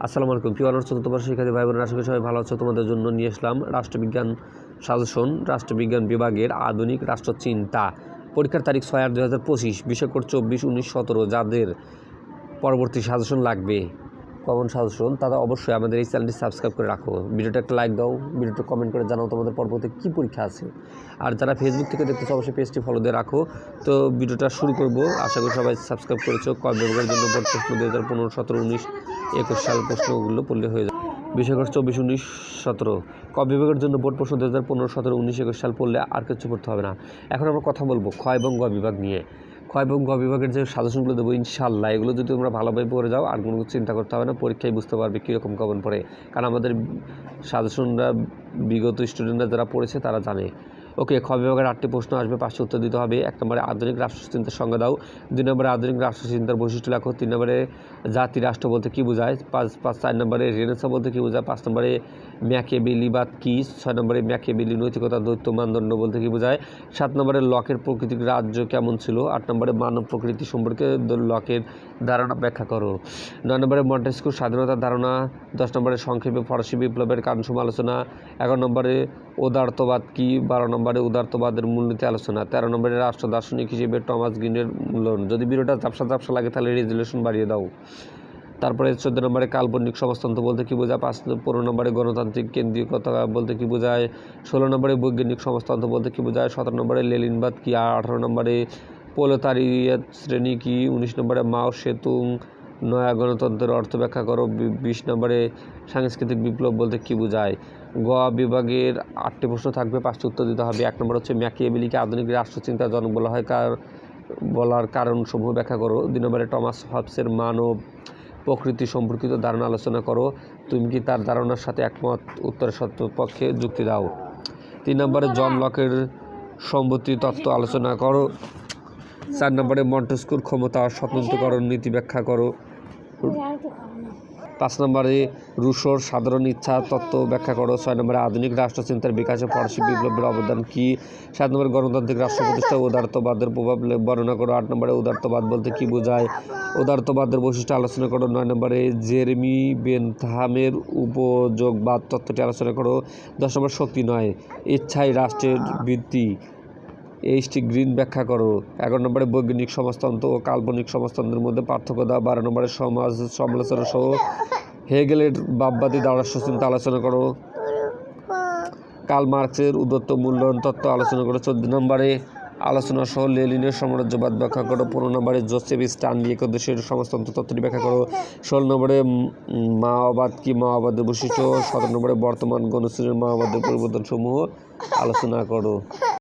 আসসালামু আলাইকুম প্রিয় অনার্স চতুর্থ বর্ষের শিক্ষার্থী ভাই বোনেরা, আশা করি সবাই ভালো আছো। তোমাদের জন্য নিয়ে আসলাম রাষ্ট্রবিজ্ঞান সাজেশন, রাষ্ট্রবিজ্ঞান বিভাগের আধুনিক রাষ্ট্রচিন্তা। পরীক্ষার তারিখ 6/8/2025, বিষয় কোড 24, 19, 17। যাদের পরবর্তী সাজেশন লাগবে, কমন সাজেশন, তারা অবশ্যই আমাদের এই চ্যানেলটি সাবস্ক্রাইব করে রাখো। ভিডিওটা একটা লাইক দাও, ভিডিওটা কমেন্ট করে জানাও তোমাদের পরবর্তী কী পরীক্ষা আছে। আর যারা ফেসবুক থেকে দেখতেছো অবশ্যই পেজটি ফলো দিয়ে রাখো। তো ভিডিওটা শুরু করব, আশা করি সবাই সাবস্ক্রাইব করেছো। ক বিভাগের জন্য বোর্ড প্রশ্ন 2015, 17, 19, 21 সাল প্রশ্নগুলো পড়লে হয়ে যায়। বিষয় কোড 24, 19, 17। ক বিভাগের জন্য বোর্ড প্রশ্ন 2015, 17, 19, 21 সাল পড়লে আর কিছু পড়তে হবে না। এখন আমরা কথা বলবো খ এবং গ বিভাগ নিয়ে। খ এবং গ বিভাগের যে সাজেশনগুলো দেবো ইনশাল্লাহ, এগুলো যদি তোমরা ভালোভাবে পড়ে যাও আর কোনো চিন্তা করতে হবে না, পরীক্ষায় বুঝতে পারবে কীরকম কমন পড়ে। কারণ আমাদের সাজেশনরা বিগত স্টুডেন্টরা যারা পড়েছে তারা জানে। ওকে, খ বিভাগের 8টি প্রশ্ন আসবে, 5টি উত্তর দিতে হবে। 1 নম্বরে আধুনিক রাষ্ট্রচিন্তার সংজ্ঞা দাও। 2 নম্বরে আধুনিক রাষ্ট্রচিন্তার বৈশিষ্ট্য লেখো। 3 নম্বরে জাতি রাষ্ট্র বলতে কী বোঝায়। 4 নম্বরে রেনেসাঁ বলতে কী বোঝায়। 5 নম্বরে ম্যাকিয়াভেলিবাদ কী। 6 নম্বরে ম্যাকিয়াভেলি নৈতিকতা দ্বৈত মানদণ্ড বলতে কী বোঝায়। 7 নম্বরে লকের প্রাকৃতিক রাজ্য কেমন ছিল। 8 নম্বরে মানব প্রকৃতি সম্পর্কে লকের ধারণা ব্যাখ্যা করো। 9 নম্বরে মন্টেস্কুর স্বাধীনতার ধারণা। 10 নম্বরে সংক্ষেপে ফরাসি বিপ্লবের কারণ সমালোচনা। 11 নম্বরে উদারতবাদ কী। 12 নম্বরে উদারতবাদের মূলনীতি আলোচনা। 13 নম্বরে রাষ্ট্র দার্শনিক হিসেবে টমাস গ্রিনের মূল্যায়ন। যদি ভিডিওটা ঝাপসা লাগে তাহলে রেজুলেশন বাড়িয়ে দাও। তারপরে 14 নম্বরে কাল্পনিক সমাজতন্ত্র বলতে কী বোঝায়। 15 নম্বরে গণতান্ত্রিক কেন্দ্রীয়তা বলতে কী বোঝায়। 16 নম্বরে বৈজ্ঞানিক সমাজতন্ত্র বলতে কী বোঝায়। 17 নম্বরে লেনিনবাদ কী। 18 নম্বরে প্রোলেতারিয়েত শ্রেণী কী। 19 নম্বরে মাও সেতুং নয়া গণতন্ত্রের অর্থ ব্যাখ্যা করো। 20 নম্বরে সাংস্কৃতিক বিপ্লব বলতে কী বোঝায়। গ বিভাগের 8টি প্রশ্ন থাকবে, 5টি উত্তর দিতে হবে। 1 নম্বর হচ্ছে ম্যাকিয়াভেলিকে আধুনিক রাষ্ট্রচিন্তার জনক বলা হয়, বলার কারণসমূহ ব্যাখ্যা করো। 2 নম্বরে টমাস হবসের মানব প্রকৃতি সম্পর্কিত ধারণা আলোচনা করো। তুমি কি তার ধারণার সাথে একমত? উত্তরের পক্ষে যুক্তি দাও। 3 নম্বরে জন লকের সম্পত্তি তত্ত্ব আলোচনা করো। 4 নম্বরে মন্টেস্কুর ক্ষমতা স্বতন্ত্রকরণ নীতি ব্যাখ্যা করো। 5 নম্বরে রুশোর সাধারণ ইচ্ছা তত্ত্ব ব্যাখ্যা করো। 6 নম্বরে আধুনিক রাষ্ট্রচিন্তার বিকাশে ফরাসি বিপ্লবের অবদান কী। 7 নম্বরে গণতান্ত্রিক রাষ্ট্র প্রতিষ্ঠা উদারতবাদের প্রভাব বর্ণনা করো। 8 নম্বরে উদারতবাদ বলতে কী বোঝায়। উদারতবাদের বৈশিষ্ট্য আলোচনা করো। 9 নম্বরে জেরেমি বেনথামের উপযোগবাদ তত্ত্বটি আলোচনা করো। 10 নম্বর শক্তি নয় ইচ্ছাই রাষ্ট্রের ভিত্তি, এইচটি গ্রিন ব্যাখ্যা করো। 11 নম্বরে বৈজ্ঞানিক সমাজতন্ত্র ও কাল্পনিক সমাজতন্ত্রের মধ্যে পার্থক্য দাও। 12 নম্বরে সমাজ সমালোচনা সহ হেগেলের ভাববাদী রাষ্ট্রচিন্তা আলোচনা করো। কার্ল মার্কসের উদাত্ত মূল্যায়ন তত্ত্ব আলোচনা করো। 14 নম্বরে আলোচনা সহ লেনিনের সাম্রাজ্যবাদ ব্যাখ্যা করো। 15 নম্বরে জোসেফ স্ট্যানলি একদেশের সমাজতন্ত্র তত্ত্বটি ব্যাখ্যা করো। 16 নম্বরে মাওবাদ কি, মাওবাদের বৈশিষ্ট্য। 17 নম্বরে বর্তমান গণশ্রেণীর মাওবাদের পরিবর্তনসমূহ আলোচনা করো।